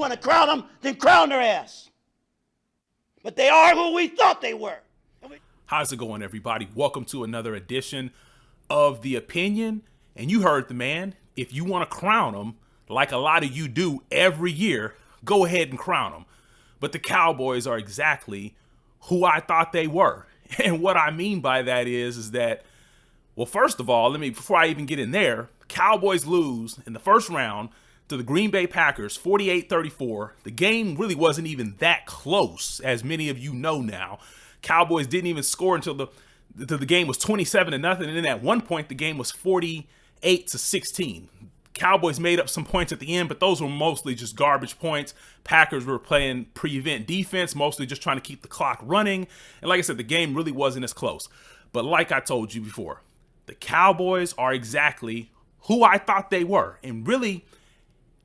want to crown them, then crown their ass. But they are who we thought they were. How's it going, everybody? Welcome to another edition of The Opinion. And you heard the man. If you want to crown them, like a lot of you do every year, go ahead and crown them. But the Cowboys are exactly who I thought they were. And what I mean by that is that, well, first of all, before I even get in there, Cowboys lose in the first round to the Green Bay Packers, 48-34. The game really wasn't even that close, as many of you know now. Cowboys didn't even score until the game was 27-0, and then at one point the game was 48-16. Cowboys made up some points at the end, but those were mostly just garbage points. Packers were playing prevent defense, mostly just trying to keep the clock running. And like I said, the game really wasn't as close. But like I told you before, the Cowboys are exactly who I thought they were. And really,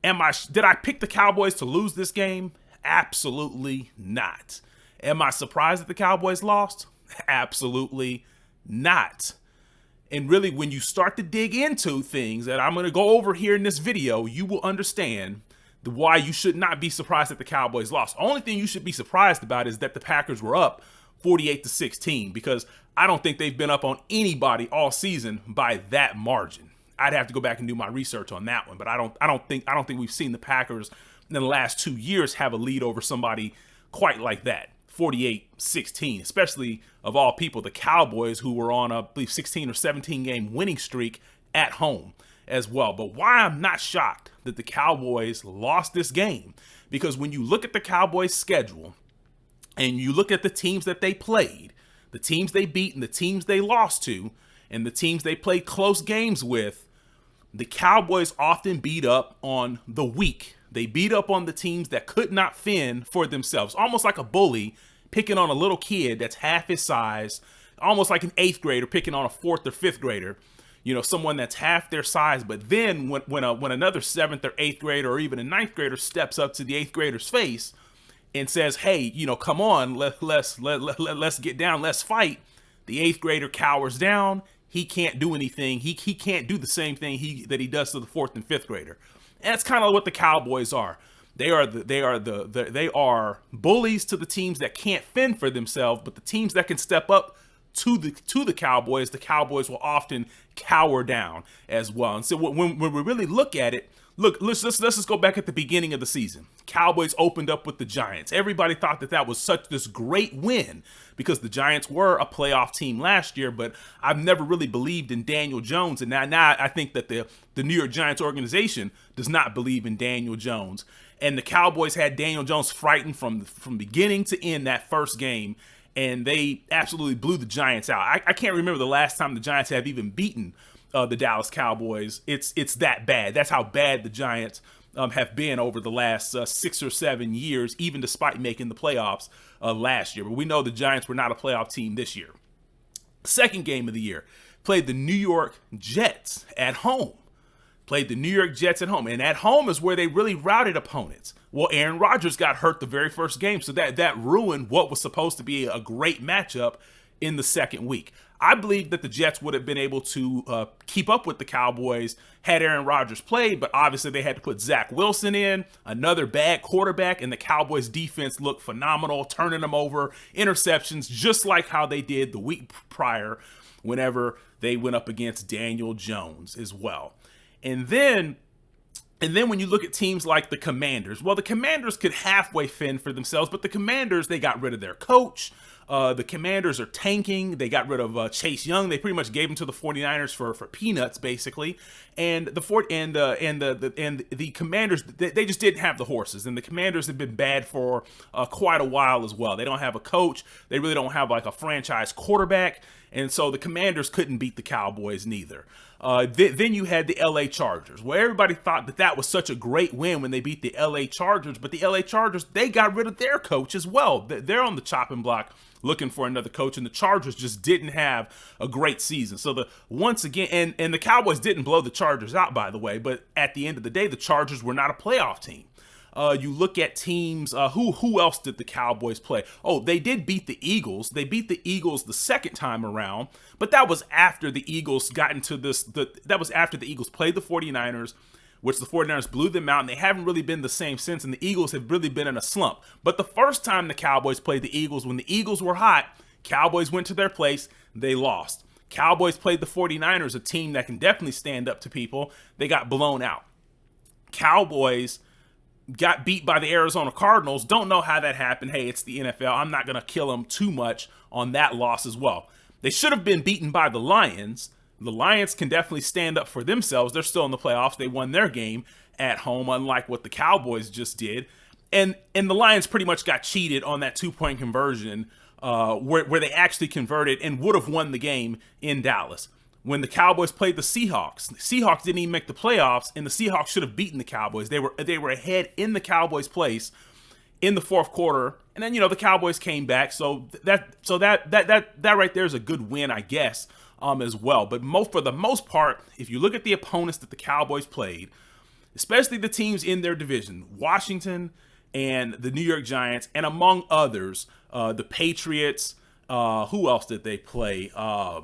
did I pick the Cowboys to lose this game? Absolutely not. Am I surprised that the Cowboys lost? Absolutely not. And really, when you start to dig into things that I'm going to go over here in this video, you will understand why you should not be surprised that the Cowboys lost. The only thing you should be surprised about is that the Packers were up 48-16, because I don't think they've been up on anybody all season by that margin. I'd have to go back and do my research on that one, but I don't think we've seen the Packers in the last 2 years have a lead over somebody quite like that. 48-16, especially of all people, the Cowboys, who were on a, I believe, 16 or 17 game winning streak at home as well. But why I'm not shocked that the Cowboys lost this game, because when you look at the Cowboys schedule and you look at the teams that they played, the teams they beat and the teams they lost to, and the teams they played close games with, the Cowboys often beat up on the weak. They beat up on the teams that could not fend for themselves, almost like a bully picking on a little kid that's half his size, almost like an 8th grader picking on a 4th or 5th grader, someone that's half their size. But then when another 7th or 8th grader or even a 9th grader steps up to the 8th grader's face and says, hey, come on, let's get down, let's fight, the 8th grader cowers down. He can't do anything. He can't do the same thing that he does to the 4th and 5th grader. And that's kind of what the Cowboys are. They are bullies to the teams that can't fend for themselves, but the teams that can step up to the Cowboys will often cower down as well. And so when we really look at it, let's just go back at the beginning of the season. Cowboys opened up with the Giants. Everybody thought that was this great win because the Giants were a playoff team last year, but I've never really believed in Daniel Jones. And now I think that the New York Giants organization does not believe in Daniel Jones. And the Cowboys had Daniel Jones frightened from beginning to end that first game, and they absolutely blew the Giants out. I can't remember the last time the Giants have even beaten the Dallas Cowboys. It's that bad. That's how bad the Giants have been over the last 6 or 7 years, even despite making the playoffs last year. But we know the Giants were not a playoff team this year. Second game of the year, played the New York Jets at home. And at home is where they really routed opponents. Well, Aaron Rodgers got hurt the very first game, so that ruined what was supposed to be a great matchup in the second week. I believe that the Jets would have been able to keep up with the Cowboys had Aaron Rodgers played, but obviously they had to put Zach Wilson in, another bad quarterback, and the Cowboys defense looked phenomenal, turning them over, interceptions, just like how they did the week prior whenever they went up against Daniel Jones as well. And then when you look at teams like the Commanders, well, the Commanders could halfway fend for themselves, but the Commanders, they got rid of their coach. The Commanders are tanking. They got rid of Chase Young. They pretty much gave him to the 49ers for peanuts, basically. And the Commanders, they just didn't have the horses. And the Commanders have been bad for quite a while as well. They don't have a coach. They really don't have like a franchise quarterback. And so the Commanders couldn't beat the Cowboys neither. Then you had the LA Chargers, where everybody thought that was such a great win when they beat the LA Chargers. But the LA Chargers, they got rid of their coach as well. They're on the chopping block looking for another coach, and the Chargers just didn't have a great season. So once again, and the Cowboys didn't blow the Chargers out, by the way, but at the end of the day, the Chargers were not a playoff team. You look at teams, who else did the Cowboys play? Oh, they did beat the Eagles. They beat the Eagles the second time around, but that was after the Eagles got into that was after the Eagles played the 49ers, which the 49ers blew them out, and they haven't really been the same since, and the Eagles have really been in a slump. But the first time the Cowboys played the Eagles, when the Eagles were hot, Cowboys went to their place, they lost. Cowboys played the 49ers, a team that can definitely stand up to people. They got blown out. Cowboys got beat by the Arizona Cardinals. Don't know how that happened. Hey, it's the NFL. I'm not going to kill them too much on that loss as well. They should have been beaten by the Lions. The Lions can definitely stand up for themselves. They're still in the playoffs. They won their game at home, unlike what the Cowboys just did. And the Lions pretty much got cheated on that 2-point conversion where they actually converted and would have won the game in Dallas. When the Cowboys played the Seahawks didn't even make the playoffs, and the Seahawks should have beaten the Cowboys. They were ahead in the Cowboys' place in the fourth quarter, and then the Cowboys came back. So that right there is a good win, I guess, as well. But for the most part, if you look at the opponents that the Cowboys played, especially the teams in their division, Washington and the New York Giants, and among others, the Patriots. Who else did they play? I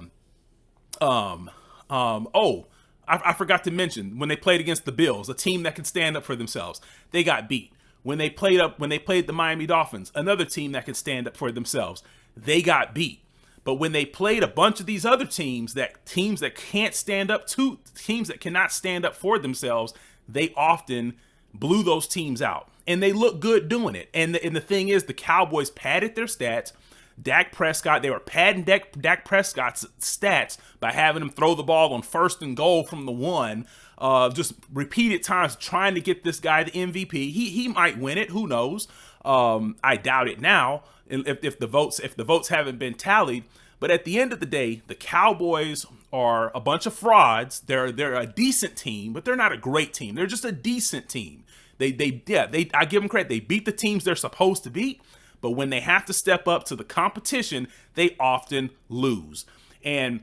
forgot to mention when they played against the Bills, a team that can stand up for themselves. They got beat. When they played the Miami Dolphins, another team that can stand up for themselves, they got beat. But when they played a bunch of these other teams that can't stand up to, teams that cannot stand up for themselves, they often blew those teams out. And they look good doing it. And the thing is, the Cowboys padded their stats. Dak Prescott, they were padding Dak Prescott's stats by having him throw the ball on 1st and goal from the 1, just repeated times trying to get this guy the MVP. He might win it. Who knows? I doubt it now if the votes haven't been tallied. But at the end of the day, the Cowboys are a bunch of frauds. They're a decent team, but they're not a great team. They're just a decent team. I give them credit. They beat the teams they're supposed to beat. But when they have to step up to the competition, they often lose. And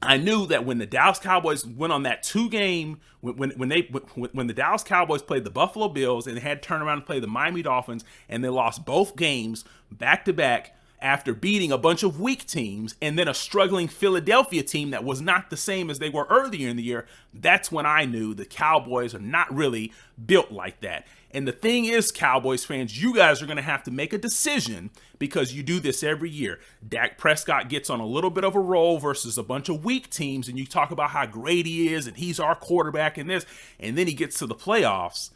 I knew that when the Dallas Cowboys went on that 2-game, when the Dallas Cowboys played the Buffalo Bills and they had to turn around and play the Miami Dolphins, and they lost both games back to back after beating a bunch of weak teams and then a struggling Philadelphia team that was not the same as they were earlier in the year, that's when I knew the Cowboys are not really built like that. And the thing is, Cowboys fans, you guys are going to have to make a decision because you do this every year. Dak Prescott gets on a little bit of a roll versus a bunch of weak teams, and you talk about how great he is and he's our quarterback and this, and then he gets to the playoffs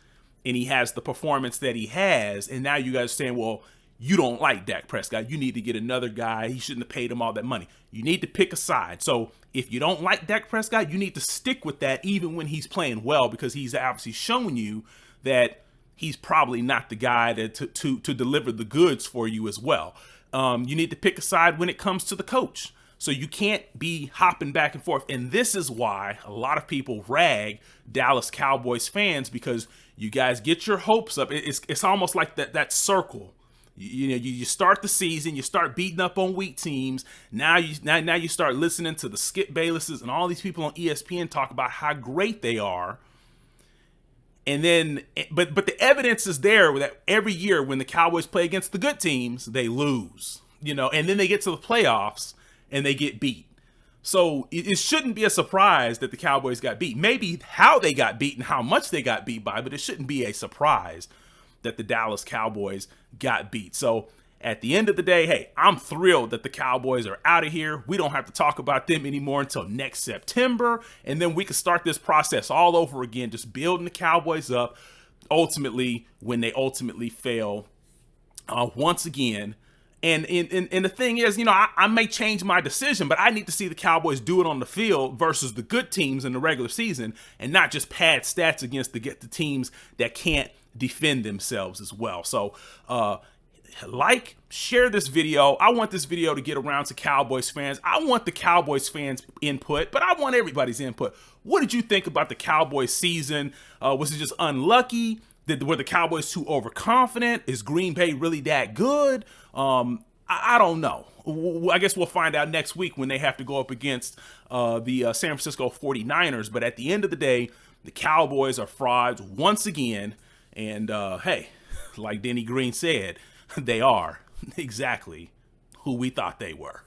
and he has the performance that he has, and now you guys are saying, well, you don't like Dak Prescott. You need to get another guy. He shouldn't have paid him all that money. You need to pick a side. So if you don't like Dak Prescott, you need to stick with that even when he's playing well, because he's obviously showing you that he's probably not the guy to deliver the goods for you as well. You need to pick a side when it comes to the coach. So you can't be hopping back and forth. And this is why a lot of people rag Dallas Cowboys fans, because you guys get your hopes up. It's almost like that circle. You start the season, you start beating up on weak teams. Now you start listening to the Skip Baylesses and all these people on ESPN talk about how great they are. And then, but the evidence is there that every year when the Cowboys play against the good teams, they lose, and then they get to the playoffs and they get beat. So it shouldn't be a surprise that the Cowboys got beat. Maybe how they got beat and how much they got beat by, but it shouldn't be a surprise that the Dallas Cowboys got beat. So at the end of the day, hey, I'm thrilled that the Cowboys are out of here. We don't have to talk about them anymore until next September. And then we can start this process all over again, just building the Cowboys up ultimately when they ultimately fail once again. And the thing is, I may change my decision, but I need to see the Cowboys do it on the field versus the good teams in the regular season, and not just pad stats against the teams that can't defend themselves as well. So share this video. I want this video to get around to Cowboys fans. I want the Cowboys fans input, but I want everybody's input. What did you think about the Cowboys season? Was it just unlucky? Were the Cowboys too overconfident? Is Green Bay really that good? I don't know. I guess we'll find out next week when they have to go up against the San Francisco 49ers. But at the end of the day, the Cowboys are frauds once again. And hey, like Denny Green said, they are exactly who we thought they were.